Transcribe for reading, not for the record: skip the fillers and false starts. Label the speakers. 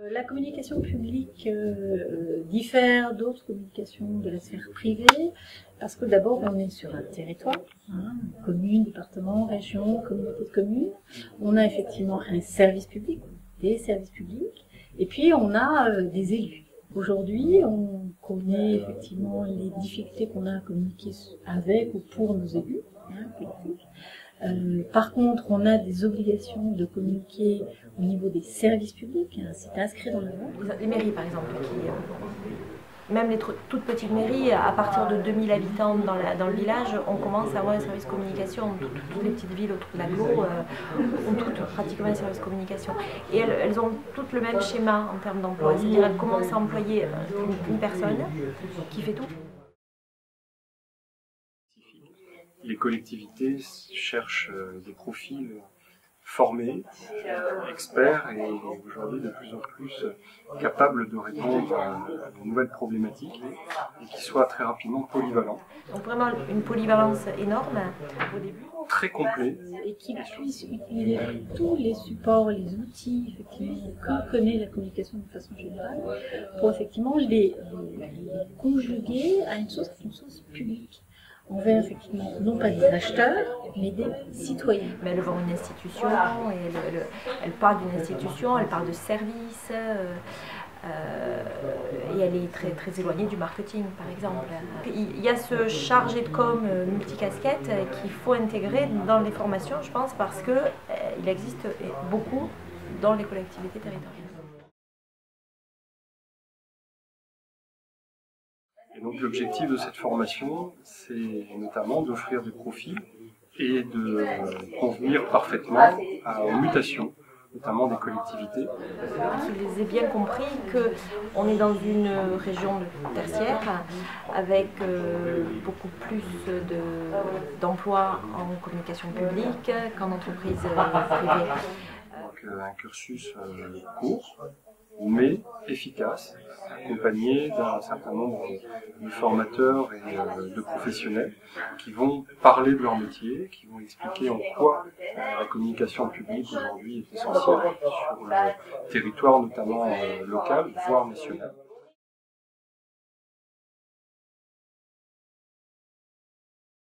Speaker 1: La communication publique diffère d'autres communications de la sphère privée parce que d'abord on est sur un territoire, commune, département, région, communauté de communes. On a effectivement un service public, des services publics, et puis on a des élus. Aujourd'hui, on connaît effectivement les difficultés qu'on a à communiquer avec ou pour nos élus politiques. Par contre, on a des obligations de communiquer au niveau des services publics, c'est inscrit dans la loi.
Speaker 2: Les mairies, par exemple, même les toutes petites mairies, à partir de 2000 habitants dans le village, on commence à avoir un service communication. Toutes les petites villes autour de l'agglo ont toutes pratiquement un service communication. Et elles ont toutes le même schéma en termes d'emploi, c'est-à-dire elles commencent à employer une personne qui fait tout.
Speaker 3: Les collectivités cherchent des profils formés, experts et aujourd'hui de plus en plus capables de répondre à de nouvelles problématiques et qui soient très rapidement polyvalents.
Speaker 2: Donc vraiment une polyvalence énorme au début.
Speaker 3: Très complet.
Speaker 1: Et qui puisse utiliser tous les supports, les outils effectivement, que connaît la communication de façon générale pour effectivement les conjuguer à une source publique. Envers effectivement non pas des acheteurs, mais des citoyens.
Speaker 2: Mais elle vend une institution, et elle parle d'une institution, elle parle de services, et elle est très, très éloignée du marketing par exemple. Il y a ce chargé de com multicasquette qu'il faut intégrer dans les formations, je pense, parce qu'il existe beaucoup dans les collectivités territoriales.
Speaker 3: Et donc l'objectif de cette formation, c'est notamment d'offrir des profils et de convenir parfaitement aux mutations, notamment des collectivités.
Speaker 2: Qu'ils aient bien compris qu'on est dans une région tertiaire avec beaucoup plus d'emplois en communication publique qu'en entreprise privée.
Speaker 3: Donc un cursus court, mais efficace, accompagné d'un certain nombre de formateurs et de professionnels qui vont parler de leur métier, qui vont expliquer en quoi la communication publique aujourd'hui est essentielle sur le territoire notamment local, voire national.